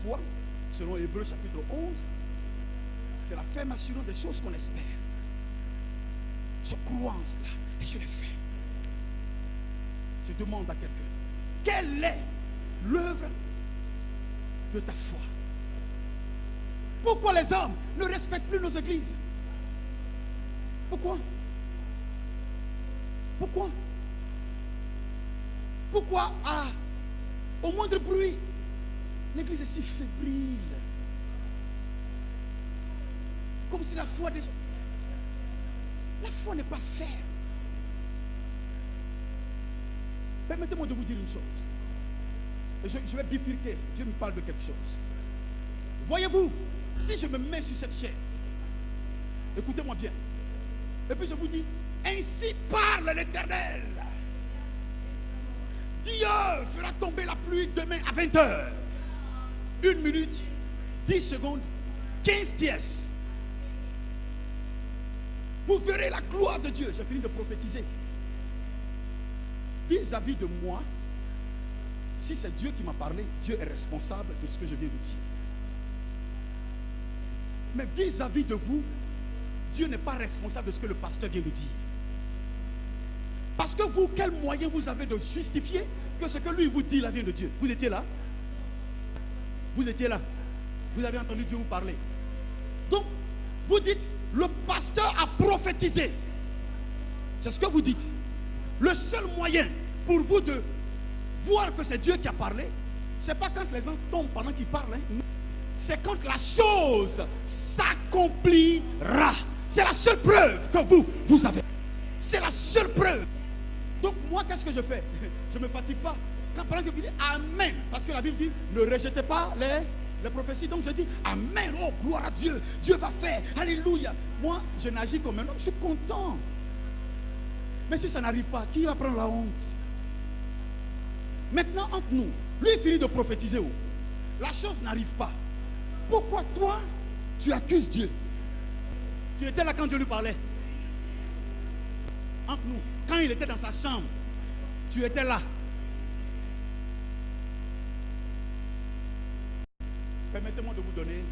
foi, selon Hébreux chapitre 11, c'est la ferme assurance des choses qu'on espère. Je crois en cela et je le fais. Je demande à quelqu'un, quelle est l'œuvre de ta foi? Pourquoi les hommes ne respectent plus nos églises? Pourquoi? Pourquoi? Pourquoi au moindre bruit, l'église est si fébrile? Comme si la foi des... La foi n'est pas ferme. Permettez-moi de vous dire une chose. Je vais bifurquer. Dieu me parle de quelque chose. Voyez-vous, si je me mets sur cette chair, écoutez-moi bien, et puis je vous dis, ainsi parle l'Éternel. Dieu fera tomber la pluie demain à 20h. 1 minute, 10 secondes, 15 dièses. Vous verrez la gloire de Dieu. J'ai fini de prophétiser. Vis-à-vis de moi, si c'est Dieu qui m'a parlé, Dieu est responsable de ce que je viens de dire. Mais vis-à-vis de vous, Dieu n'est pas responsable de ce que le pasteur vient de dire. Parce que vous, quel moyen vous avez de justifier que ce que lui vous dit là vient de Dieu? Vous étiez là? Vous étiez là? Vous avez entendu Dieu vous parler? Donc, vous dites, le pasteur a prophétisé. C'est ce que vous dites. Le seul moyen pour vous de voir que c'est Dieu qui a parlé, c'est pas quand les gens tombent pendant qu'ils parlent. C'est quand la chose s'accomplira. C'est la seule preuve que vous avez. C'est la seule preuve. Donc moi, qu'est-ce que je fais? Je ne me fatigue pas. Quand pendant que vous dites Amen, parce que la Bible dit, ne rejetez pas les prophéties. Donc je dis Amen, oh gloire à Dieu. Dieu va faire, alléluia. Moi, je n'agis comme un homme, je suis content. Mais si ça n'arrive pas, qui va prendre la honte? Maintenant, entre nous, lui il finit de prophétiser. Oh. La chose n'arrive pas. Pourquoi toi, tu accuses Dieu? Tu étais là quand Dieu lui parlait. Entre nous, quand il était dans sa chambre, tu étais là. Permettez-moi de vous donner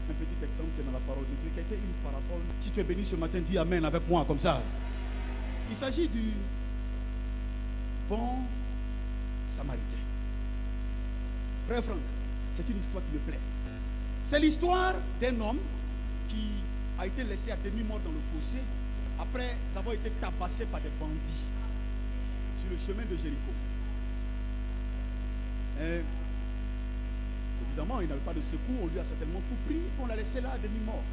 un petit exemple qui est dans la parole de Dieu, qui a été une parabole. Si tu es béni ce matin, dis Amen avec moi comme ça. Il s'agit du bon samaritain. Frère Franck, c'est une histoire qui me plaît. C'est l'histoire d'un homme qui a été laissé à demi-mort dans le fossé après avoir été tabassé par des bandits sur le chemin de Jéricho. Évidemment, il n'avait pas de secours, on lui a certainement tout pris, on l'a laissé là à demi-mort.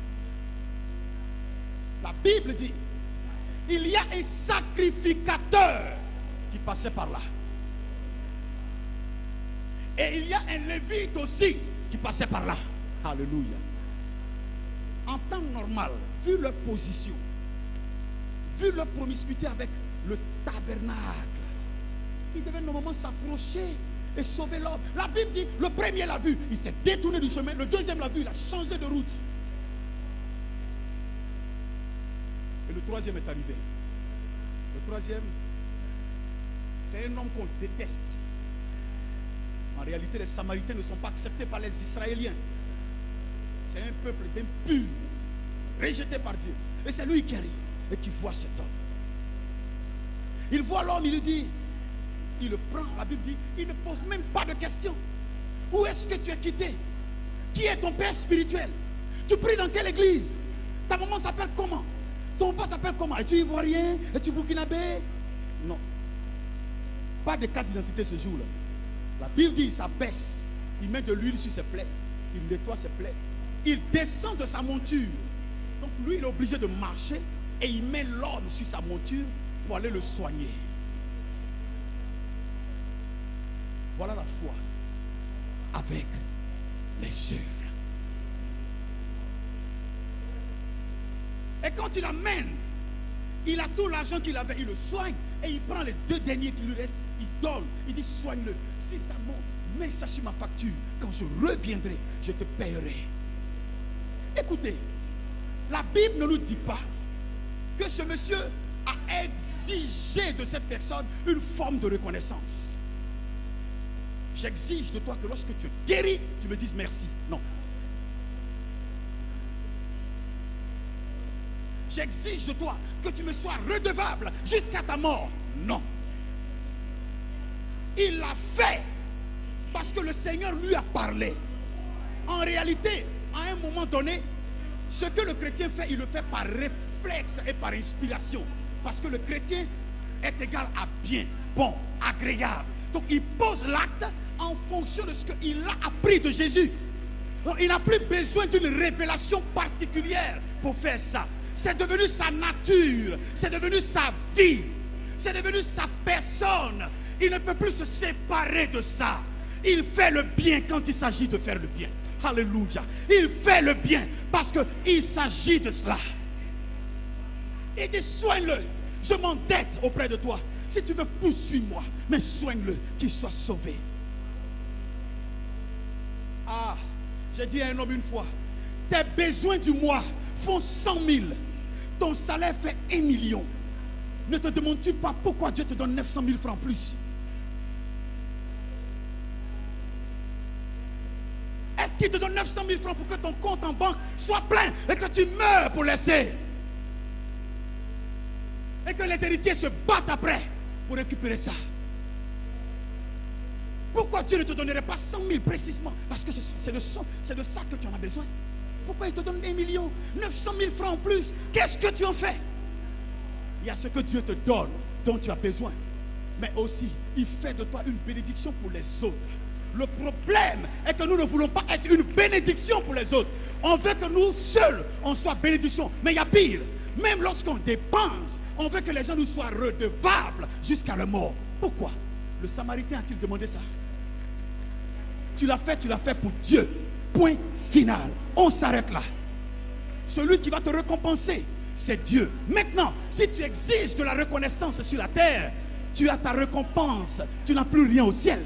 La Bible dit, il y a un sacrificateur qui passait par là. Et il y a un lévite aussi qui passait par là. Alléluia. En temps normal, vu leur position, vu leur promiscuité avec le tabernacle, ils devaient normalement s'approcher et sauver l'homme. La Bible dit, le premier l'a vu, il s'est détourné du chemin, le deuxième l'a vu, il a changé de route. Et le troisième est arrivé. Le troisième, c'est un homme qu'on déteste. En réalité, les Samaritains ne sont pas acceptés par les Israéliens. C'est un peuple d'impurs, rejeté par Dieu. Et c'est lui qui arrive et qui voit cet homme. Il voit l'homme, il lui dit, il le prend, la Bible dit, il ne pose même pas de questions. Où est-ce que tu es quitté? Qui est ton père spirituel? Tu pries dans quelle église? Ta maman s'appelle comment? Ton papa s'appelle comment? Es-tu ivoirien? Es-tu burkinabé? Non. Pas de carte d'identité ce jour-là. La Bible dit, il s'abaisse, il met de l'huile sur ses plaies, il nettoie ses plaies, il descend de sa monture. Donc lui, il est obligé de marcher et il met l'homme sur sa monture pour aller le soigner. Voilà la foi avec les œuvres. Et quand il amène, il a tout l'argent qu'il avait, il le soigne et il prend les 2 derniers qui lui restent, il donne, il dit soigne-le. Si ça monte, mets ça sur ma facture. Quand je reviendrai, je te paierai. Écoutez, la Bible ne nous dit pas que ce monsieur a exigé de cette personne une forme de reconnaissance. J'exige de toi que lorsque tu guéris, tu me dises merci. Non. J'exige de toi que tu me sois redevable jusqu'à ta mort. Non. Il l'a fait parce que le Seigneur lui a parlé. En réalité, à un moment donné, ce que le chrétien fait, il le fait par réflexe et par inspiration. Parce que le chrétien est égal à bien, bon, agréable. Donc il pose l'acte en fonction de ce qu'il a appris de Jésus. Donc il n'a plus besoin d'une révélation particulière pour faire ça. C'est devenu sa nature, c'est devenu sa vie, c'est devenu sa personne. Il ne peut plus se séparer de ça. Il fait le bien quand il s'agit de faire le bien. Alléluia. Il fait le bien parce qu'il s'agit de cela. Il dit soigne-le. Je m'endette auprès de toi. Si tu veux, poursuis-moi, mais soigne-le, qu'il soit sauvé. Ah, j'ai dit à un homme une fois, tes besoins du mois font 100 000. Ton salaire fait 1 million. Ne te demandes-tu pas pourquoi Dieu te donne 900 000 francs plus? Est-ce qu'il te donne 900 000 francs pour que ton compte en banque soit plein et que tu meurs pour laisser? Et que les héritiers se battent après pour récupérer ça? Pourquoi Dieu ne te donnerait pas 100 000 précisément? Parce que c'est de ça que tu en as besoin. Pourquoi il te donne 1 million, 900 000 francs en plus? Qu'est-ce que tu en fais? Il y a ce que Dieu te donne, dont tu as besoin. Mais aussi, il fait de toi une bénédiction pour les autres. Le problème est que nous ne voulons pas être une bénédiction pour les autres. On veut que nous seuls, on soit bénédiction. Mais il y a pire. Même lorsqu'on dépense, on veut que les gens nous soient redevables jusqu'à la mort. Pourquoi? Le Samaritain a-t-il demandé ça? Tu l'as fait pour Dieu. Point final. On s'arrête là. Celui qui va te récompenser, c'est Dieu. Maintenant, si tu exiges de la reconnaissance sur la terre, tu as ta récompense. Tu n'as plus rien au ciel.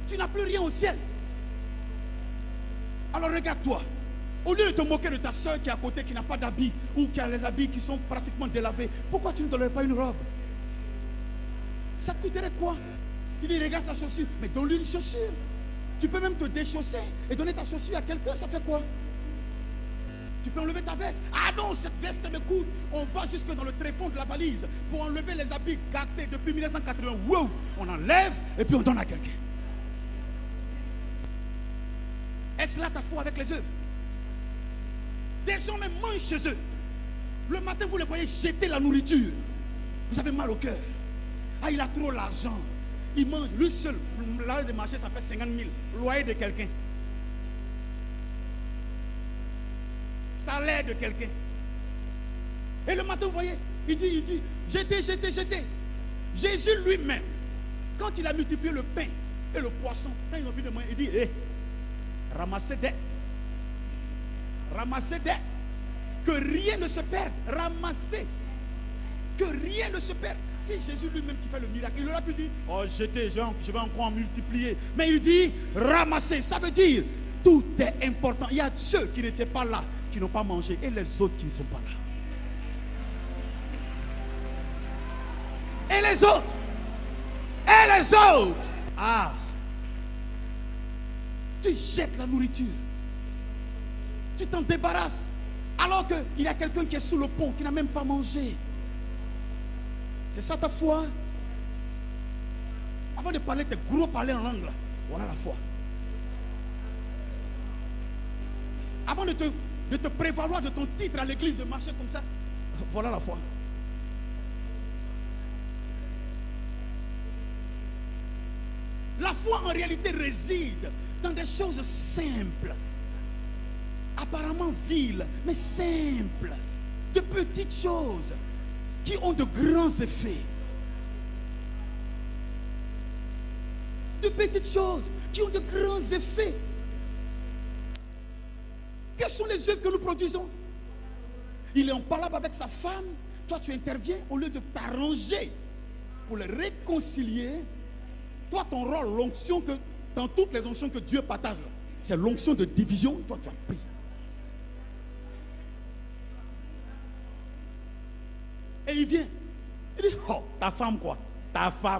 Tu n'as plus rien au ciel. Alors regarde-toi. Au lieu de te moquer de ta soeur qui est à côté, qui n'a pas d'habits, ou qui a les habits qui sont pratiquement délavés, pourquoi tu ne donnerais pas une robe? Ça te coûterait quoi? Tu dis, regarde sa chaussure, mais donne-lui une chaussure. Tu peux même te déchausser et donner ta chaussure à quelqu'un, ça fait quoi? Tu peux enlever ta veste. Ah non, cette veste me coûte. On va jusque dans le tréfonds de la valise pour enlever les habits gâtés depuis 1980. Wow! On enlève et puis on donne à quelqu'un. Est-ce là ta foi avec les œuvres? Des gens même mangent chez eux. Le matin, vous les voyez jeter la nourriture. Vous avez mal au cœur. Ah, il a trop l'argent. Il mange, lui seul. L'argent de marché, ça fait 50 000. Loyer de quelqu'un. Salaire de quelqu'un. Et le matin, vous voyez, il dit, jetez. Jésus lui-même, quand il a multiplié le pain et le poisson, quand ils ont fini de manger, il dit, ramassez des. Que rien ne se perde. Ramassez. Que rien ne se perde. Si Jésus lui-même qui fait le miracle, il aurait pu dire, oh jetez, je vais encore en multiplier. Mais il dit, ramassez. Ça veut dire, tout est important. Il y a ceux qui n'étaient pas là, qui n'ont pas mangé, et les autres qui ne sont pas là. Et les autres. Ah. Tu jettes la nourriture. Tu t'en débarrasses. Alors qu'il y a quelqu'un qui est sous le pont, qui n'a même pas mangé. C'est ça ta foi? Avant de parler tes gros parler en langue là, voilà la foi. Avant de te prévaloir de ton titre à l'église, de marcher comme ça, voilà la foi. La foi en réalité réside dans des choses simples, apparemment viles, mais simples, de petites choses qui ont de grands effets. De petites choses qui ont de grands effets. Quelles sont les œuvres que nous produisons? Il est en parlant avec sa femme, toi tu interviens au lieu de t'arranger pour les réconcilier. Toi ton rôle, l'onction que dans toutes les onctions que Dieu partage là, c'est l'onction de division, toi tu as pris. Et il vient, il dit, oh, Ta femme quoi? Ta femme.